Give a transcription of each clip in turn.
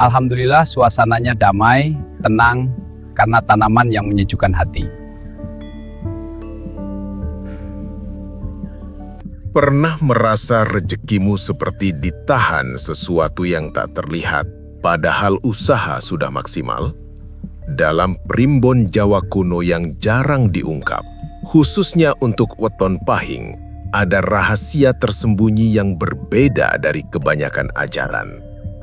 Alhamdulillah suasananya damai, tenang, karena tanaman yang menyejukkan hati. Pernah merasa rezekimu seperti ditahan sesuatu yang tak terlihat, padahal usaha sudah maksimal? Dalam primbon Jawa kuno yang jarang diungkap, khususnya untuk weton pahing, ada rahasia tersembunyi yang berbeda dari kebanyakan ajaran.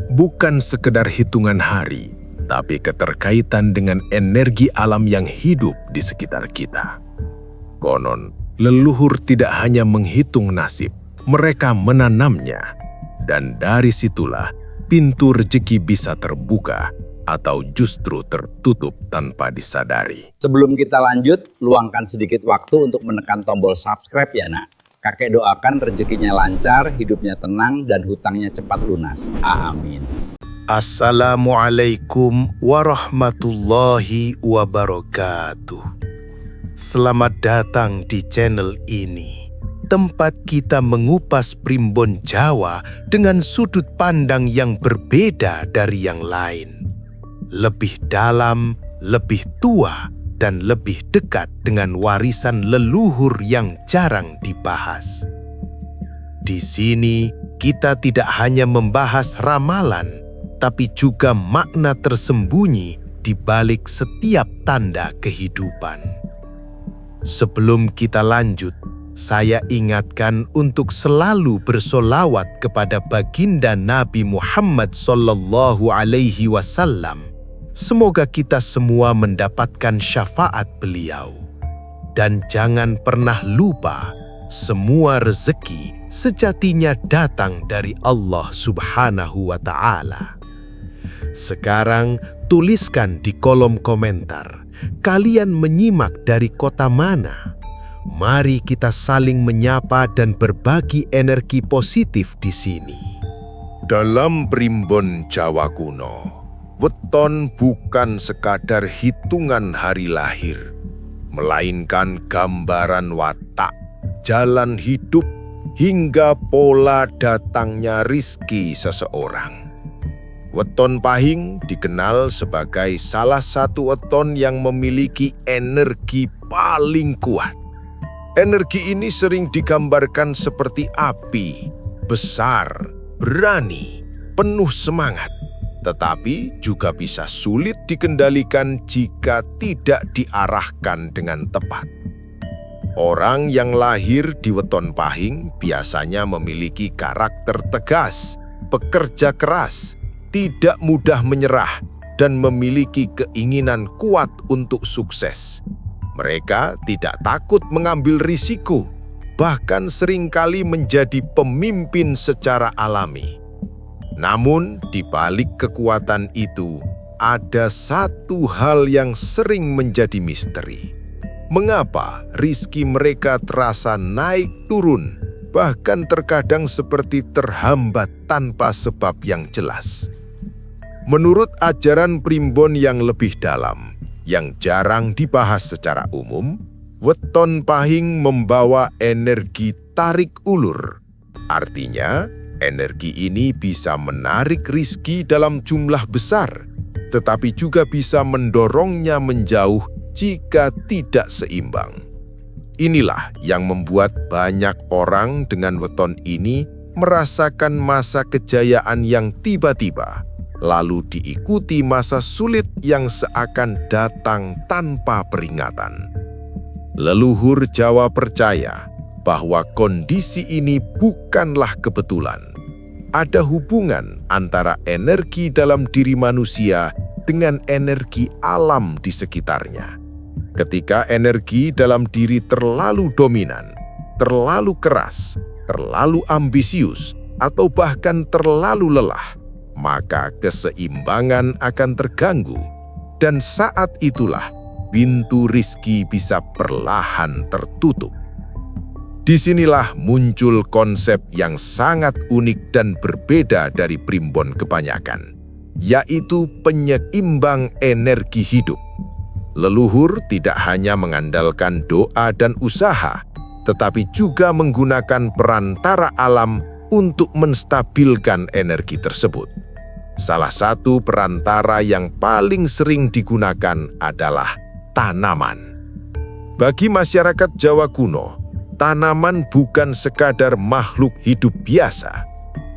Bukan sekedar hitungan hari, tapi keterkaitan dengan energi alam yang hidup di sekitar kita. Konon, leluhur tidak hanya menghitung nasib, mereka menanamnya. Dan dari situlah pintu rezeki bisa terbuka atau justru tertutup tanpa disadari. Sebelum kita lanjut, luangkan sedikit waktu untuk menekan tombol subscribe ya nak. Kakek doakan rezekinya lancar, hidupnya tenang, dan hutangnya cepat lunas. Amin. Assalamualaikum warahmatullahi wabarakatuh. Selamat datang di channel ini, tempat kita mengupas primbon Jawa dengan sudut pandang yang berbeda dari yang lain. Lebih dalam, lebih tua, dan lebih dekat dengan warisan leluhur yang jarang dibahas. Di sini, kita tidak hanya membahas ramalan, tapi juga makna tersembunyi di balik setiap tanda kehidupan. Sebelum kita lanjut, saya ingatkan untuk selalu bersolawat kepada baginda Nabi Muhammad SAW. Semoga kita semua mendapatkan syafaat beliau. Dan jangan pernah lupa, semua rezeki sejatinya datang dari Allah Subhanahu wa Ta'ala. Sekarang tuliskan di kolom komentar, kalian menyimak dari kota mana? Mari kita saling menyapa dan berbagi energi positif di sini. Dalam primbon Jawa kuno, weton bukan sekadar hitungan hari lahir, melainkan gambaran watak, jalan hidup, hingga pola datangnya rizki seseorang. Weton pahing dikenal sebagai salah satu weton yang memiliki energi paling kuat. Energi ini sering digambarkan seperti api, besar, berani, penuh semangat. Tetapi juga bisa sulit dikendalikan jika tidak diarahkan dengan tepat. Orang yang lahir di weton pahing biasanya memiliki karakter tegas, pekerja keras, tidak mudah menyerah, dan memiliki keinginan kuat untuk sukses. Mereka tidak takut mengambil risiko, bahkan seringkali menjadi pemimpin secara alami. Namun, di balik kekuatan itu, ada satu hal yang sering menjadi misteri. Mengapa rizki mereka terasa naik turun, bahkan terkadang seperti terhambat tanpa sebab yang jelas? Menurut ajaran primbon yang lebih dalam, yang jarang dibahas secara umum, weton pahing membawa energi tarik ulur. Artinya, energi ini bisa menarik rizki dalam jumlah besar, tetapi juga bisa mendorongnya menjauh jika tidak seimbang. Inilah yang membuat banyak orang dengan weton ini merasakan masa kejayaan yang tiba-tiba, lalu diikuti masa sulit yang seakan datang tanpa peringatan. Leluhur Jawa percaya bahwa kondisi ini bukanlah kebetulan. Ada hubungan antara energi dalam diri manusia dengan energi alam di sekitarnya. Ketika energi dalam diri terlalu dominan, terlalu keras, terlalu ambisius, atau bahkan terlalu lelah, maka keseimbangan akan terganggu. Dan saat itulah pintu rizki bisa perlahan tertutup. Disinilah muncul konsep yang sangat unik dan berbeda dari primbon kebanyakan, yaitu penyeimbang energi hidup. Leluhur tidak hanya mengandalkan doa dan usaha, tetapi juga menggunakan perantara alam untuk menstabilkan energi tersebut. Salah satu perantara yang paling sering digunakan adalah tanaman. Bagi masyarakat Jawa kuno, tanaman bukan sekadar makhluk hidup biasa.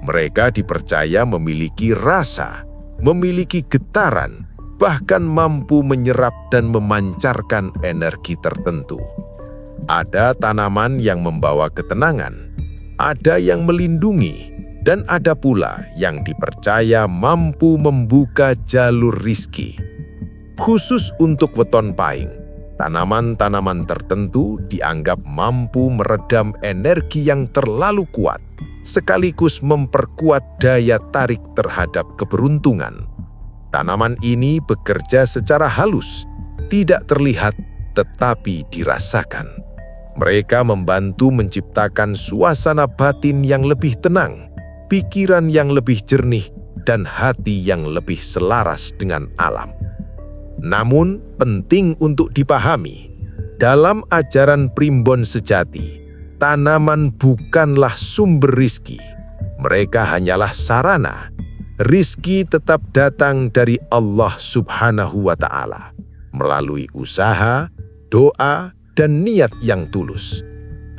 Mereka dipercaya memiliki rasa, memiliki getaran, bahkan mampu menyerap dan memancarkan energi tertentu. Ada tanaman yang membawa ketenangan, ada yang melindungi, dan ada pula yang dipercaya mampu membuka jalur rizki. Khusus untuk weton pahing, tanaman-tanaman tertentu dianggap mampu meredam energi yang terlalu kuat, sekaligus memperkuat daya tarik terhadap keberuntungan. Tanaman ini bekerja secara halus, tidak terlihat tetapi dirasakan. Mereka membantu menciptakan suasana batin yang lebih tenang, pikiran yang lebih jernih, dan hati yang lebih selaras dengan alam. Namun, penting untuk dipahami, dalam ajaran primbon sejati, tanaman bukanlah sumber rizki. Mereka hanyalah sarana. Rizki tetap datang dari Allah Subhanahu wa Ta'ala melalui usaha, doa, dan niat yang tulus.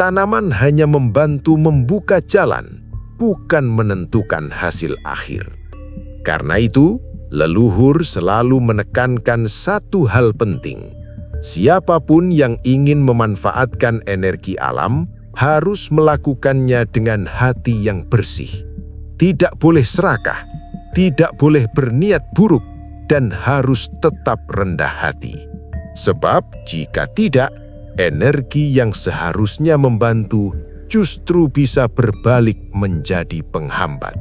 Tanaman hanya membantu membuka jalan, bukan menentukan hasil akhir. Karena itu, leluhur selalu menekankan satu hal penting. Siapapun yang ingin memanfaatkan energi alam harus melakukannya dengan hati yang bersih. Tidak boleh serakah, tidak boleh berniat buruk, dan harus tetap rendah hati. Sebab jika tidak, energi yang seharusnya membantu justru bisa berbalik menjadi penghambat.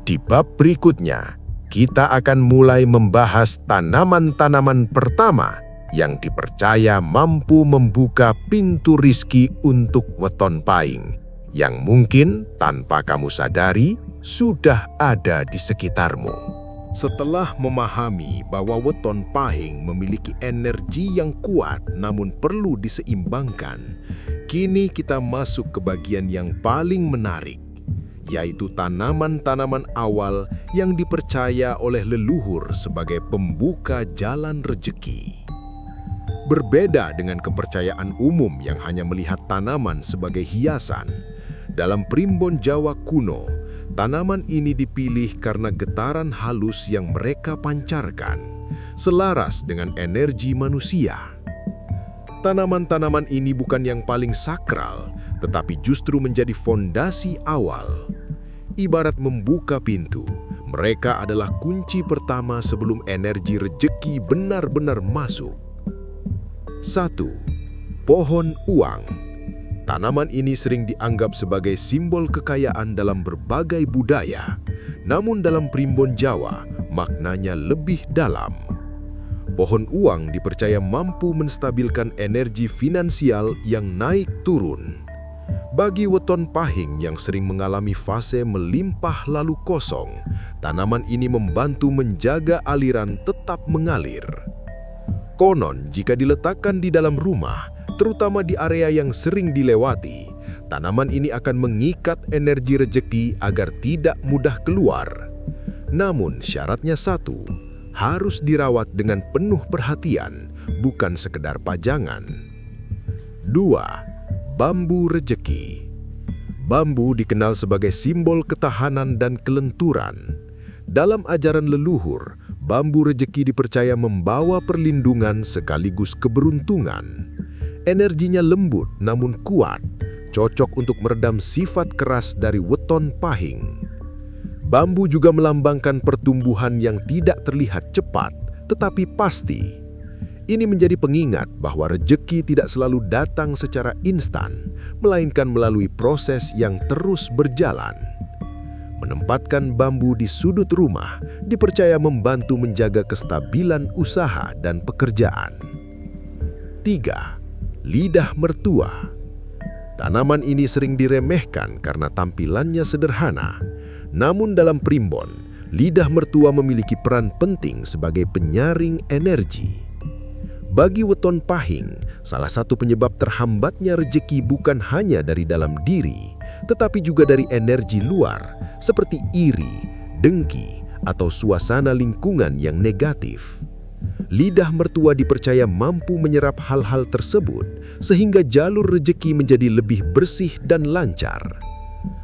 Di bab berikutnya, kita akan mulai membahas tanaman-tanaman pertama yang dipercaya mampu membuka pintu rizki untuk weton pahing, yang mungkin tanpa kamu sadari sudah ada di sekitarmu. Setelah memahami bahwa weton pahing memiliki energi yang kuat namun perlu diseimbangkan, kini kita masuk ke bagian yang paling menarik, yaitu tanaman-tanaman awal yang dipercaya oleh leluhur sebagai pembuka jalan rejeki. Berbeda dengan kepercayaan umum yang hanya melihat tanaman sebagai hiasan, dalam primbon Jawa kuno, tanaman ini dipilih karena getaran halus yang mereka pancarkan, selaras dengan energi manusia. Tanaman-tanaman ini bukan yang paling sakral, tetapi justru menjadi fondasi awal. Ibarat membuka pintu, mereka adalah kunci pertama sebelum energi rejeki benar-benar masuk. 1. Pohon uang. Tanaman ini sering dianggap sebagai simbol kekayaan dalam berbagai budaya, namun dalam primbon Jawa, maknanya lebih dalam. Pohon uang dipercaya mampu menstabilkan energi finansial yang naik turun. Bagi weton pahing yang sering mengalami fase melimpah lalu kosong, tanaman ini membantu menjaga aliran tetap mengalir. Konon, jika diletakkan di dalam rumah, terutama di area yang sering dilewati, tanaman ini akan mengikat energi rejeki agar tidak mudah keluar. Namun syaratnya satu, harus dirawat dengan penuh perhatian, bukan sekedar pajangan. 2. Bambu rejeki. Bambu dikenal sebagai simbol ketahanan dan kelenturan. Dalam ajaran leluhur, bambu rejeki dipercaya membawa perlindungan sekaligus keberuntungan. Energinya lembut namun kuat, cocok untuk meredam sifat keras dari weton pahing. Bambu juga melambangkan pertumbuhan yang tidak terlihat cepat, tetapi pasti. Ini menjadi pengingat bahwa rejeki tidak selalu datang secara instan, melainkan melalui proses yang terus berjalan. Menempatkan bambu di sudut rumah dipercaya membantu menjaga kestabilan usaha dan pekerjaan. 3. Lidah mertua. Tanaman ini sering diremehkan karena tampilannya sederhana. Namun dalam primbon, lidah mertua memiliki peran penting sebagai penyaring energi. Bagi weton pahing, salah satu penyebab terhambatnya rejeki bukan hanya dari dalam diri, tetapi juga dari energi luar, seperti iri, dengki, atau suasana lingkungan yang negatif. Lidah mertua dipercaya mampu menyerap hal-hal tersebut sehingga jalur rejeki menjadi lebih bersih dan lancar.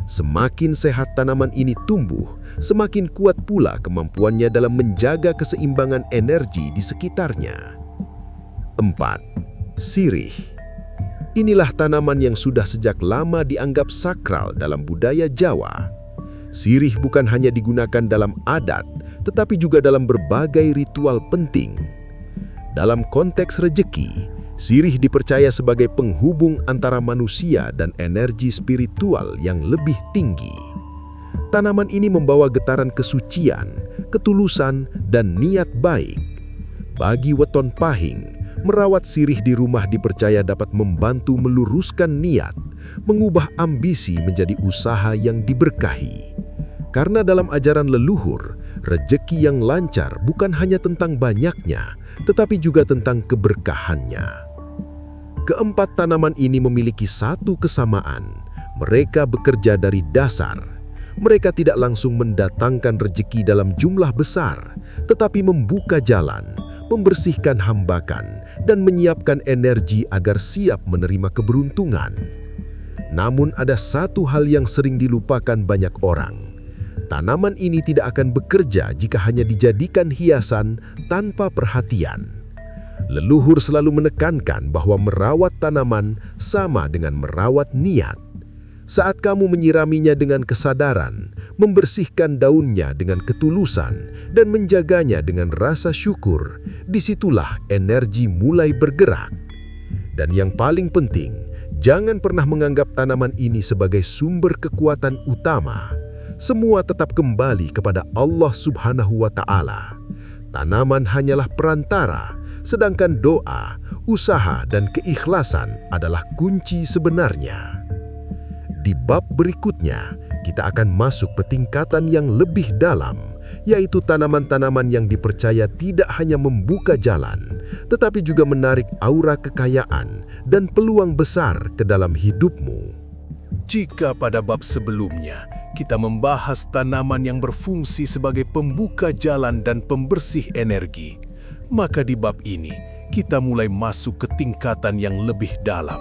Semakin sehat tanaman ini tumbuh, semakin kuat pula kemampuannya dalam menjaga keseimbangan energi di sekitarnya. 4. Sirih. Inilah tanaman yang sudah sejak lama dianggap sakral dalam budaya Jawa. Sirih bukan hanya digunakan dalam adat, tetapi juga dalam berbagai ritual penting. Dalam konteks rejeki, sirih dipercaya sebagai penghubung antara manusia dan energi spiritual yang lebih tinggi. Tanaman ini membawa getaran kesucian, ketulusan, dan niat baik. Bagi weton pahing, merawat sirih di rumah dipercaya dapat membantu meluruskan niat, mengubah ambisi menjadi usaha yang diberkahi. Karena dalam ajaran leluhur, rejeki yang lancar bukan hanya tentang banyaknya, tetapi juga tentang keberkahannya. Keempat tanaman ini memiliki satu kesamaan. Mereka bekerja dari dasar. Mereka tidak langsung mendatangkan rejeki dalam jumlah besar, tetapi membuka jalan, membersihkan hambakan, dan menyiapkan energi agar siap menerima keberuntungan. Namun ada satu hal yang sering dilupakan banyak orang. Tanaman ini tidak akan bekerja jika hanya dijadikan hiasan tanpa perhatian. Leluhur selalu menekankan bahwa merawat tanaman sama dengan merawat niat. Saat kamu menyiraminya dengan kesadaran, membersihkan daunnya dengan ketulusan, dan menjaganya dengan rasa syukur, disitulah energi mulai bergerak. Dan yang paling penting, jangan pernah menganggap tanaman ini sebagai sumber kekuatan utama. Semua tetap kembali kepada Allah Subhanahu wa Ta'ala. Tanaman hanyalah perantara, sedangkan doa, usaha, dan keikhlasan adalah kunci sebenarnya. Di bab berikutnya, kita akan masuk ke tingkatan yang lebih dalam, yaitu tanaman-tanaman yang dipercaya tidak hanya membuka jalan, tetapi juga menarik aura kekayaan dan peluang besar ke dalam hidupmu. Jika pada bab sebelumnya, kita membahas tanaman yang berfungsi sebagai pembuka jalan dan pembersih energi, maka di bab ini kita mulai masuk ke tingkatan yang lebih dalam,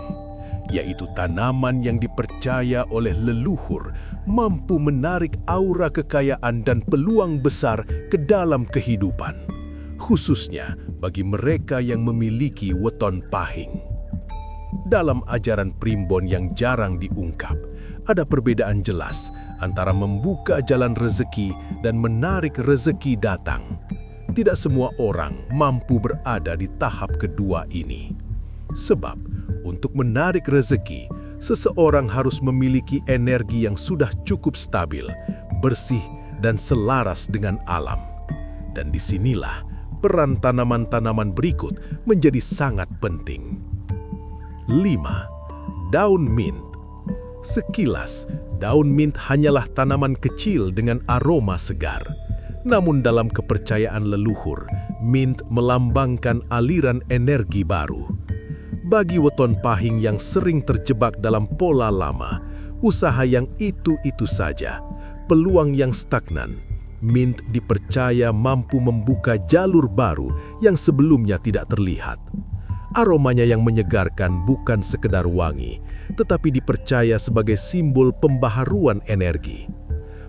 yaitu tanaman yang dipercaya oleh leluhur mampu menarik aura kekayaan dan peluang besar ke dalam kehidupan, khususnya bagi mereka yang memiliki weton pahing. Dalam ajaran primbon yang jarang diungkap, ada perbedaan jelas antara membuka jalan rezeki dan menarik rezeki datang. Tidak semua orang mampu berada di tahap kedua ini. Sebab, untuk menarik rezeki, seseorang harus memiliki energi yang sudah cukup stabil, bersih, dan selaras dengan alam. Dan disinilah peran tanaman-tanaman berikut menjadi sangat penting. 5. Daun mint. Sekilas, daun mint hanyalah tanaman kecil dengan aroma segar. Namun dalam kepercayaan leluhur, mint melambangkan aliran energi baru. Bagi weton pahing yang sering terjebak dalam pola lama, usaha yang itu-itu saja, peluang yang stagnan, mint dipercaya mampu membuka jalur baru yang sebelumnya tidak terlihat. Aromanya yang menyegarkan bukan sekedar wangi, tetapi dipercaya sebagai simbol pembaharuan energi.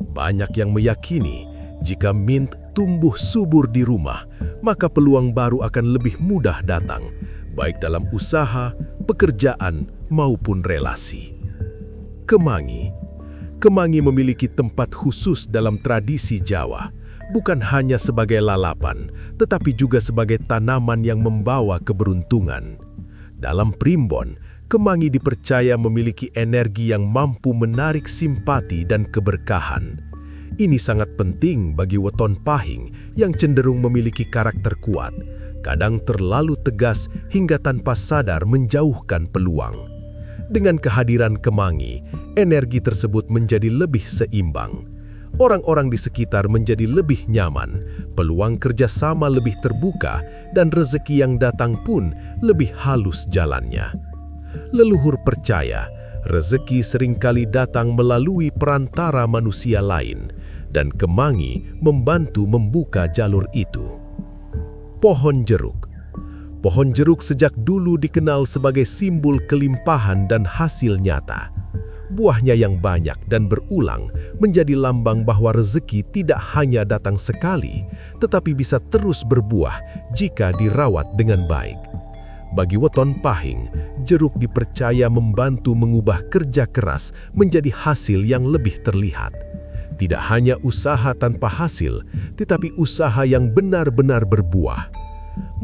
Banyak yang meyakini, jika mint tumbuh subur di rumah, maka peluang baru akan lebih mudah datang, baik dalam usaha, pekerjaan, maupun relasi. Kemangi. Kemangi memiliki tempat khusus dalam tradisi Jawa, bukan hanya sebagai lalapan, tetapi juga sebagai tanaman yang membawa keberuntungan. Dalam primbon, kemangi dipercaya memiliki energi yang mampu menarik simpati dan keberkahan. Ini sangat penting bagi weton pahing yang cenderung memiliki karakter kuat, kadang terlalu tegas hingga tanpa sadar menjauhkan peluang. Dengan kehadiran kemangi, energi tersebut menjadi lebih seimbang. Orang-orang di sekitar menjadi lebih nyaman, peluang kerjasama lebih terbuka, dan rezeki yang datang pun lebih halus jalannya. Leluhur percaya, rezeki seringkali datang melalui perantara manusia lain, dan kemangi membantu membuka jalur itu. Pohon jeruk. Pohon jeruk sejak dulu dikenal sebagai simbol kelimpahan dan hasil nyata. Buahnya yang banyak dan berulang menjadi lambang bahwa rezeki tidak hanya datang sekali, tetapi bisa terus berbuah jika dirawat dengan baik. Bagi weton pahing, jeruk dipercaya membantu mengubah kerja keras menjadi hasil yang lebih terlihat. Tidak hanya usaha tanpa hasil, tetapi usaha yang benar-benar berbuah.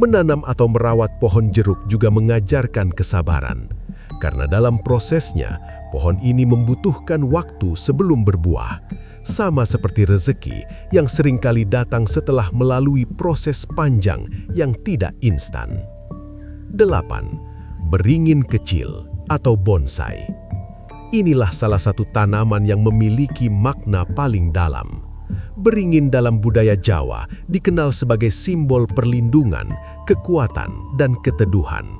Menanam atau merawat pohon jeruk juga mengajarkan kesabaran, karena dalam prosesnya, pohon ini membutuhkan waktu sebelum berbuah, sama seperti rezeki yang seringkali datang setelah melalui proses panjang yang tidak instan. 8. Beringin kecil atau bonsai. Inilah salah satu tanaman yang memiliki makna paling dalam. Beringin dalam budaya Jawa dikenal sebagai simbol perlindungan, kekuatan, dan keteduhan.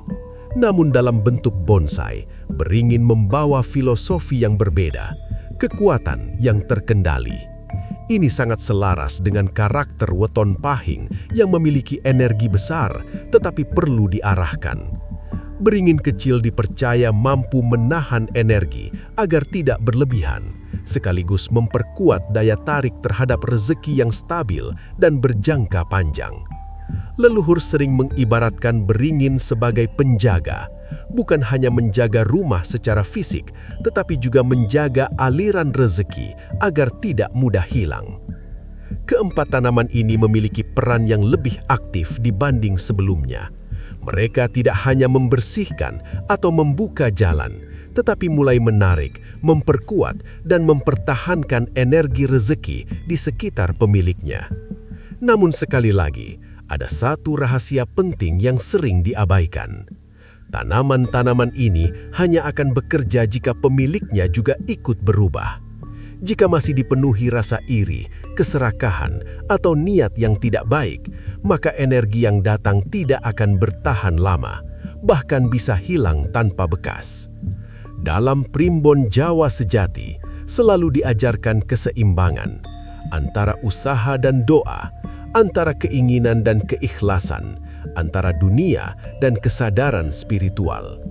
Namun dalam bentuk bonsai, beringin membawa filosofi yang berbeda, kekuatan yang terkendali. Ini sangat selaras dengan karakter weton pahing yang memiliki energi besar tetapi perlu diarahkan. Beringin kecil dipercaya mampu menahan energi agar tidak berlebihan, sekaligus memperkuat daya tarik terhadap rezeki yang stabil dan berjangka panjang. Leluhur sering mengibaratkan beringin sebagai penjaga, bukan hanya menjaga rumah secara fisik, tetapi juga menjaga aliran rezeki agar tidak mudah hilang. Keempat tanaman ini memiliki peran yang lebih aktif dibanding sebelumnya. Mereka tidak hanya membersihkan atau membuka jalan, tetapi mulai menarik, memperkuat, dan mempertahankan energi rezeki di sekitar pemiliknya. Namun sekali lagi, ada satu rahasia penting yang sering diabaikan. Tanaman-tanaman ini hanya akan bekerja jika pemiliknya juga ikut berubah. Jika masih dipenuhi rasa iri, keserakahan, atau niat yang tidak baik, maka energi yang datang tidak akan bertahan lama, bahkan bisa hilang tanpa bekas. Dalam primbon Jawa sejati, selalu diajarkan keseimbangan antara usaha dan doa, antara keinginan dan keikhlasan, antara dunia dan kesadaran spiritual.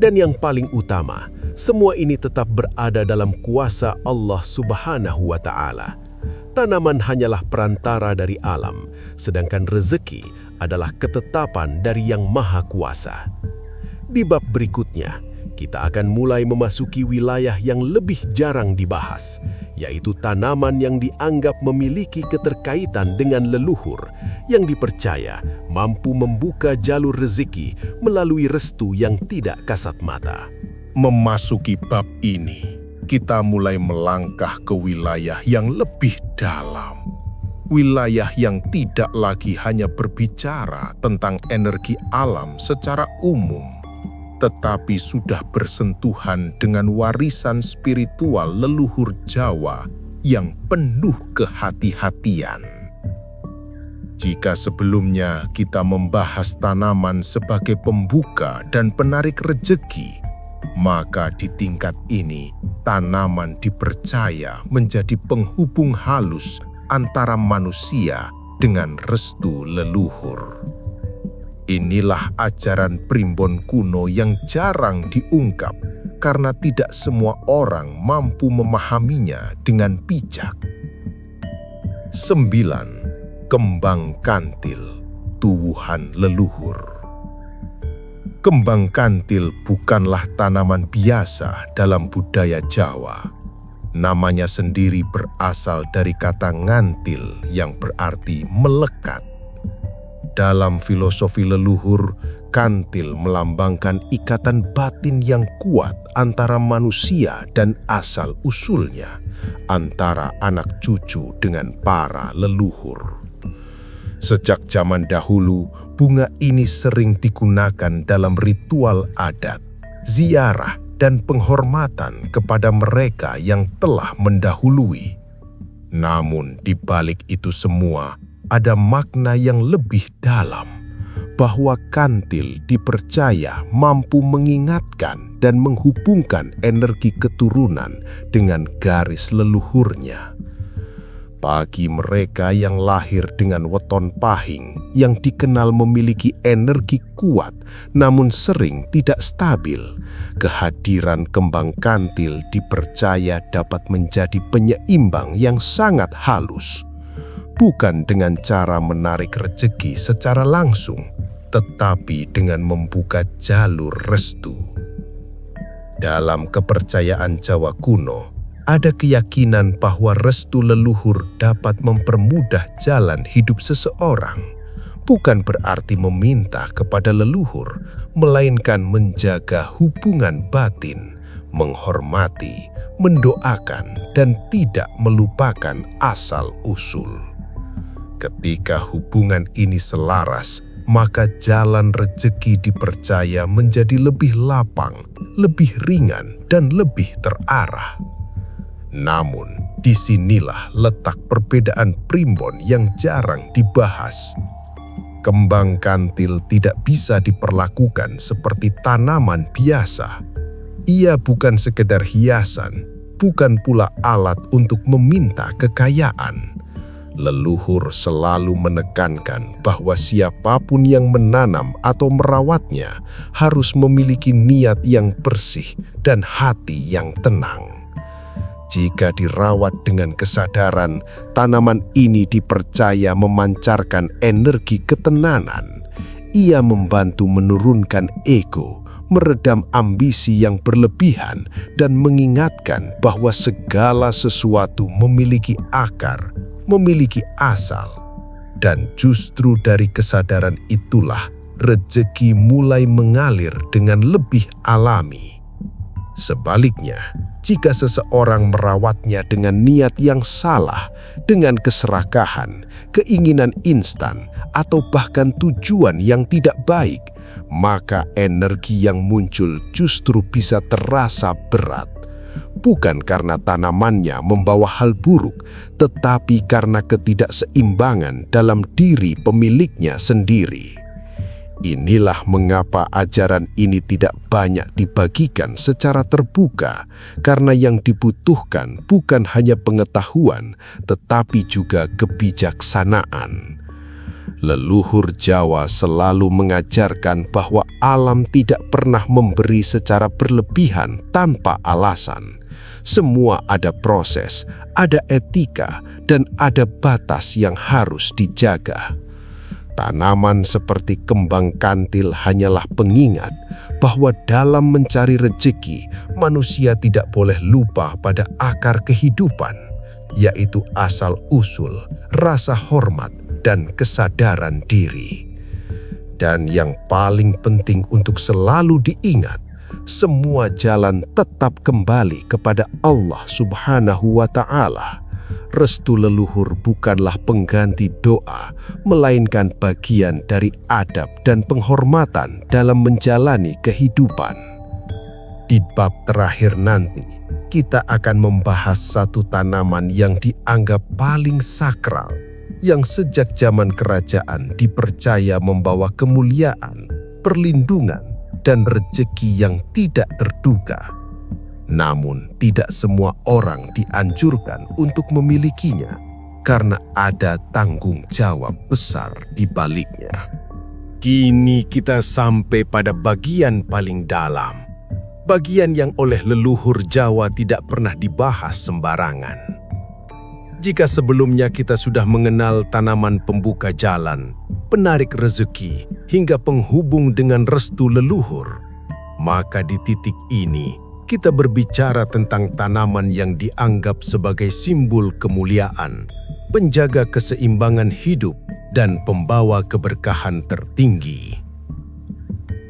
Dan yang paling utama, semua ini tetap berada dalam kuasa Allah Subhanahu wa Ta'ala. Tanaman hanyalah perantara dari alam, sedangkan rezeki adalah ketetapan dari Yang Maha Kuasa. Di bab berikutnya, kita akan mulai memasuki wilayah yang lebih jarang dibahas, yaitu tanaman yang dianggap memiliki keterkaitan dengan leluhur, yang dipercaya mampu membuka jalur rezeki melalui restu yang tidak kasat mata. Memasuki bab ini, kita mulai melangkah ke wilayah yang lebih dalam. Wilayah yang tidak lagi hanya berbicara tentang energi alam secara umum, tetapi sudah bersentuhan dengan warisan spiritual leluhur Jawa yang penuh kehati-hatian. Jika sebelumnya kita membahas tanaman sebagai pembuka dan penarik rejeki, maka di tingkat ini tanaman dipercaya menjadi penghubung halus antara manusia dengan restu leluhur. Inilah ajaran primbon kuno yang jarang diungkap karena tidak semua orang mampu memahaminya dengan bijak. 9. Kembang kantil, tuwuhan leluhur. Kembang kantil bukanlah tanaman biasa dalam budaya Jawa. Namanya sendiri berasal dari kata ngantil yang berarti melekat. Dalam filosofi leluhur, kantil melambangkan ikatan batin yang kuat antara manusia dan asal-usulnya, antara anak cucu dengan para leluhur. Sejak zaman dahulu, bunga ini sering digunakan dalam ritual adat, ziarah, dan penghormatan kepada mereka yang telah mendahului. Namun di balik itu semua, ada makna yang lebih dalam, bahwa kantil dipercaya mampu mengingatkan dan menghubungkan energi keturunan dengan garis leluhurnya. Bagi mereka yang lahir dengan weton pahing yang dikenal memiliki energi kuat namun sering tidak stabil, kehadiran kembang kantil dipercaya dapat menjadi penyeimbang yang sangat halus. Bukan dengan cara menarik rezeki secara langsung, tetapi dengan membuka jalur restu. Dalam kepercayaan Jawa kuno, ada keyakinan bahwa restu leluhur dapat mempermudah jalan hidup seseorang. Bukan berarti meminta kepada leluhur, melainkan menjaga hubungan batin, menghormati, mendoakan, dan tidak melupakan asal-usul. Ketika hubungan ini selaras, maka jalan rezeki dipercaya menjadi lebih lapang, lebih ringan, dan lebih terarah. Namun, disinilah letak perbedaan primbon yang jarang dibahas. Kembang kantil tidak bisa diperlakukan seperti tanaman biasa. Ia bukan sekedar hiasan, bukan pula alat untuk meminta kekayaan. Leluhur selalu menekankan bahwa siapapun yang menanam atau merawatnya harus memiliki niat yang bersih dan hati yang tenang. Jika dirawat dengan kesadaran, tanaman ini dipercaya memancarkan energi ketenanan. Ia membantu menurunkan ego, meredam ambisi yang berlebihan, dan mengingatkan bahwa segala sesuatu memiliki akar, memiliki asal. Dan justru dari kesadaran itulah rezeki mulai mengalir dengan lebih alami. Sebaliknya, jika seseorang merawatnya dengan niat yang salah, dengan keserakahan, keinginan instan, atau bahkan tujuan yang tidak baik, maka energi yang muncul justru bisa terasa berat. Bukan karena tanamannya membawa hal buruk, tetapi karena ketidakseimbangan dalam diri pemiliknya sendiri. Inilah mengapa ajaran ini tidak banyak dibagikan secara terbuka, karena yang dibutuhkan bukan hanya pengetahuan, tetapi juga kebijaksanaan. Leluhur Jawa selalu mengajarkan bahwa alam tidak pernah memberi secara berlebihan tanpa alasan. Semua ada proses, ada etika, dan ada batas yang harus dijaga. Tanaman seperti kembang kantil hanyalah pengingat bahwa dalam mencari rezeki, manusia tidak boleh lupa pada akar kehidupan, yaitu asal-usul, rasa hormat, dan kesadaran diri. Dan yang paling penting untuk selalu diingat, semua jalan tetap kembali kepada Allah Subhanahu wa Ta'ala. Restu leluhur bukanlah pengganti doa, melainkan bagian dari adab dan penghormatan dalam menjalani kehidupan. Di bab terakhir nanti, kita akan membahas satu tanaman yang dianggap paling sakral, yang sejak zaman kerajaan dipercaya membawa kemuliaan, perlindungan, dan rezeki yang tidak terduga. Namun, tidak semua orang dianjurkan untuk memilikinya karena ada tanggung jawab besar di baliknya. Kini kita sampai pada bagian paling dalam, bagian yang oleh leluhur Jawa tidak pernah dibahas sembarangan. Jika sebelumnya kita sudah mengenal tanaman pembuka jalan, penarik rezeki, hingga penghubung dengan restu leluhur, maka di titik ini kita berbicara tentang tanaman yang dianggap sebagai simbol kemuliaan, penjaga keseimbangan hidup, dan pembawa keberkahan tertinggi.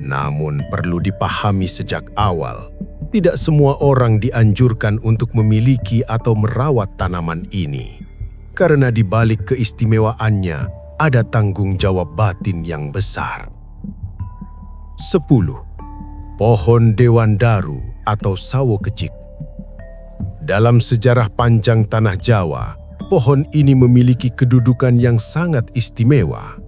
Namun perlu dipahami sejak awal, tidak semua orang dianjurkan untuk memiliki atau merawat tanaman ini, karena di balik keistimewaannya ada tanggung jawab batin yang besar. 10. Pohon Dewandaru atau sawo kecik. Dalam sejarah panjang tanah Jawa, pohon ini memiliki kedudukan yang sangat istimewa.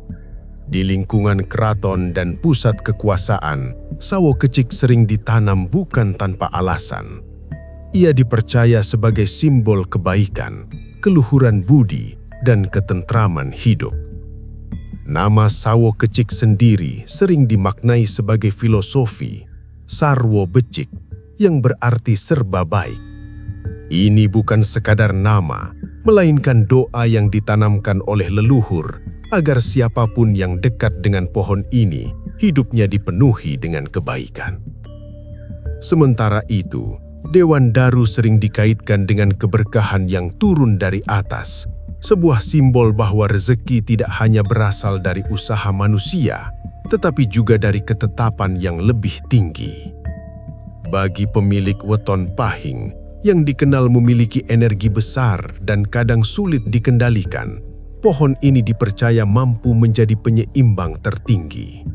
Di lingkungan keraton dan pusat kekuasaan, sawo kecik sering ditanam bukan tanpa alasan. Ia dipercaya sebagai simbol kebaikan, keluhuran budi, dan ketentraman hidup. Nama Sawo Kecik sendiri sering dimaknai sebagai filosofi Sarwo Becik yang berarti serba baik. Ini bukan sekadar nama, melainkan doa yang ditanamkan oleh leluhur agar siapapun yang dekat dengan pohon ini hidupnya dipenuhi dengan kebaikan. Sementara itu, Dewan Daru sering dikaitkan dengan keberkahan yang turun dari atas, sebuah simbol bahwa rezeki tidak hanya berasal dari usaha manusia, tetapi juga dari ketetapan yang lebih tinggi. Bagi pemilik weton pahing, yang dikenal memiliki energi besar dan kadang sulit dikendalikan, pohon ini dipercaya mampu menjadi penyeimbang tertinggi.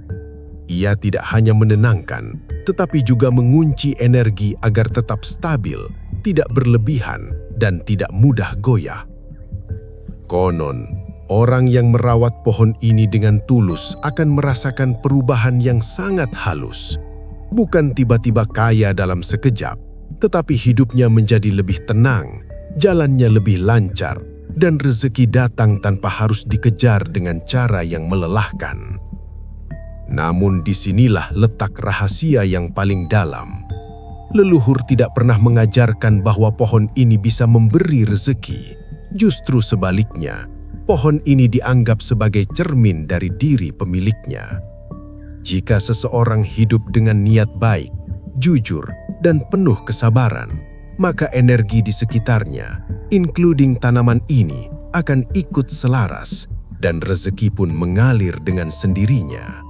Ia tidak hanya menenangkan, tetapi juga mengunci energi agar tetap stabil, tidak berlebihan, dan tidak mudah goyah. Konon, orang yang merawat pohon ini dengan tulus akan merasakan perubahan yang sangat halus. Bukan tiba-tiba kaya dalam sekejap, tetapi hidupnya menjadi lebih tenang, jalannya lebih lancar, dan rezeki datang tanpa harus dikejar dengan cara yang melelahkan. Namun disinilah letak rahasia yang paling dalam. Leluhur tidak pernah mengajarkan bahwa pohon ini bisa memberi rezeki. Justru sebaliknya, pohon ini dianggap sebagai cermin dari diri pemiliknya. Jika seseorang hidup dengan niat baik, jujur, dan penuh kesabaran, maka energi di sekitarnya, including tanaman ini, akan ikut selaras dan rezeki pun mengalir dengan sendirinya.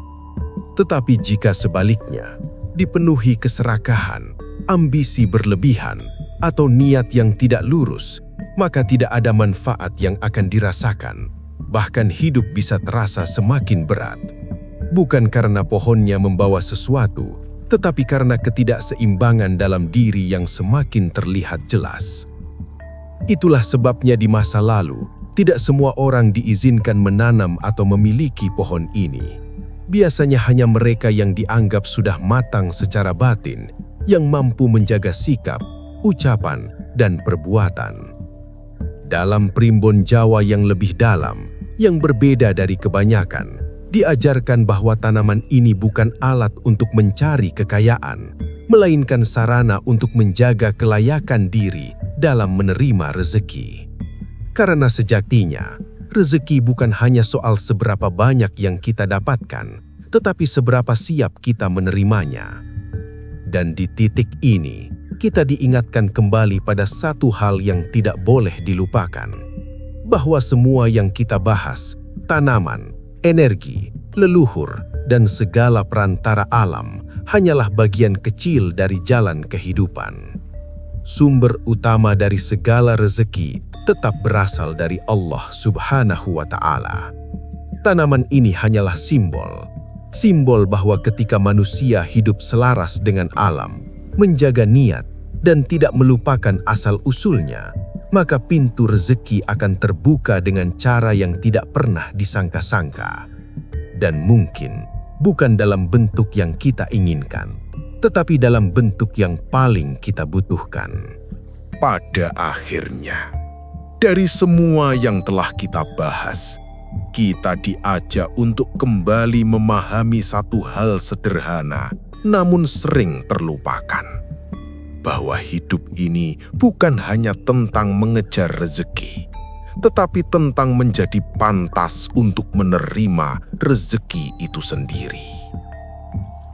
Tetapi jika sebaliknya, dipenuhi keserakahan, ambisi berlebihan, atau niat yang tidak lurus, maka tidak ada manfaat yang akan dirasakan, bahkan hidup bisa terasa semakin berat. Bukan karena pohonnya membawa sesuatu, tetapi karena ketidakseimbangan dalam diri yang semakin terlihat jelas. Itulah sebabnya di masa lalu, tidak semua orang diizinkan menanam atau memiliki pohon ini. Biasanya hanya mereka yang dianggap sudah matang secara batin, yang mampu menjaga sikap, ucapan, dan perbuatan. Dalam primbon Jawa yang lebih dalam, yang berbeda dari kebanyakan, diajarkan bahwa tanaman ini bukan alat untuk mencari kekayaan, melainkan sarana untuk menjaga kelayakan diri dalam menerima rezeki. Karena sejatinya, rezeki bukan hanya soal seberapa banyak yang kita dapatkan, tetapi seberapa siap kita menerimanya. Dan di titik ini, kita diingatkan kembali pada satu hal yang tidak boleh dilupakan, bahwa semua yang kita bahas, tanaman, energi, leluhur, dan segala perantara alam, hanyalah bagian kecil dari jalan kehidupan. Sumber utama dari segala rezeki tetap berasal dari Allah Subhanahu wa Ta'ala. Tanaman ini hanyalah simbol bahwa ketika manusia hidup selaras dengan alam, menjaga niat, dan tidak melupakan asal-usulnya, maka pintu rezeki akan terbuka dengan cara yang tidak pernah disangka-sangka. Dan mungkin bukan dalam bentuk yang kita inginkan, tetapi dalam bentuk yang paling kita butuhkan. Pada akhirnya, dari semua yang telah kita bahas, kita diajak untuk kembali memahami satu hal sederhana, namun sering terlupakan. Bahwa hidup ini bukan hanya tentang mengejar rezeki, tetapi tentang menjadi pantas untuk menerima rezeki itu sendiri.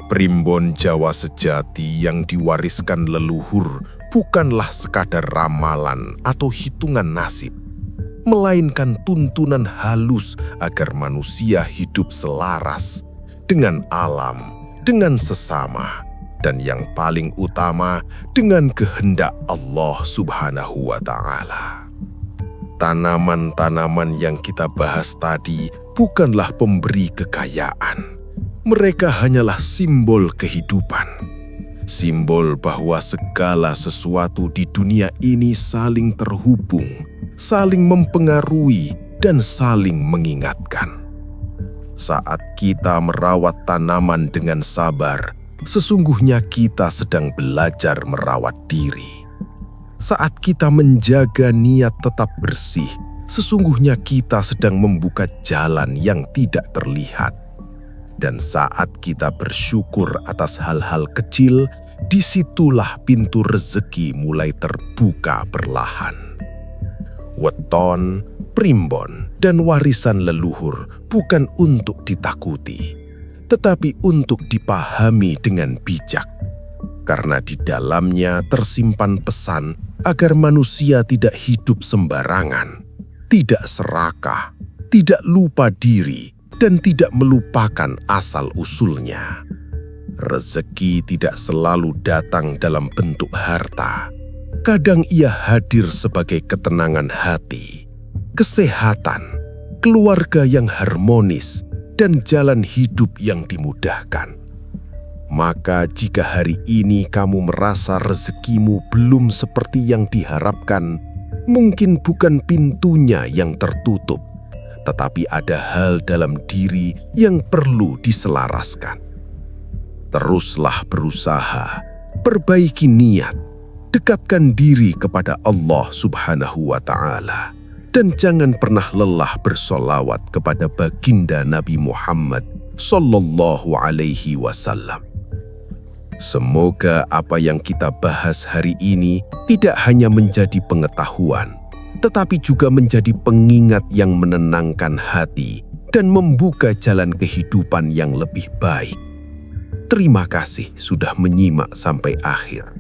Primbon Jawa sejati yang diwariskan leluhur bukanlah sekadar ramalan atau hitungan nasib, melainkan tuntunan halus agar manusia hidup selaras dengan alam, dengan sesama, dan yang paling utama dengan kehendak Allah Subhanahu wa Ta'ala. Tanaman-tanaman yang kita bahas tadi bukanlah pemberi kekayaan. Mereka hanyalah simbol kehidupan. Simbol bahwa segala sesuatu di dunia ini saling terhubung, saling mempengaruhi, dan saling mengingatkan. Saat kita merawat tanaman dengan sabar, sesungguhnya kita sedang belajar merawat diri. Saat kita menjaga niat tetap bersih, sesungguhnya kita sedang membuka jalan yang tidak terlihat. Dan saat kita bersyukur atas hal-hal kecil, disitulah pintu rezeki mulai terbuka perlahan. Weton, primbon, dan warisan leluhur bukan untuk ditakuti, tetapi untuk dipahami dengan bijak. Karena di dalamnya tersimpan pesan agar manusia tidak hidup sembarangan, tidak serakah, tidak lupa diri, dan tidak melupakan asal-usulnya. Rezeki tidak selalu datang dalam bentuk harta. Kadang ia hadir sebagai ketenangan hati, kesehatan, keluarga yang harmonis, dan jalan hidup yang dimudahkan. Maka jika hari ini kamu merasa rezekimu belum seperti yang diharapkan, mungkin bukan pintunya yang tertutup, tetapi ada hal dalam diri yang perlu diselaraskan. Teruslah berusaha, perbaiki niat, dekatkan diri kepada Allah Subhanahu wa Ta'ala, dan jangan pernah lelah bersolawat kepada baginda Nabi Muhammad Sallallahu Alaihi Wasallam. Semoga apa yang kita bahas hari ini tidak hanya menjadi pengetahuan, tetapi juga menjadi pengingat yang menenangkan hati dan membuka jalan kehidupan yang lebih baik. Terima kasih sudah menyimak sampai akhir.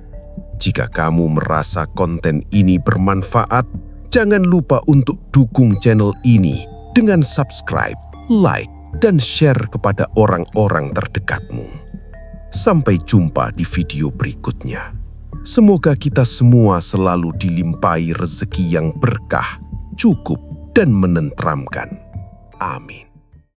Jika kamu merasa konten ini bermanfaat, jangan lupa untuk dukung channel ini dengan subscribe, like, dan share kepada orang-orang terdekatmu. Sampai jumpa di video berikutnya. Semoga kita semua selalu dilimpahi rezeki yang berkah, cukup, dan menenteramkan. Amin.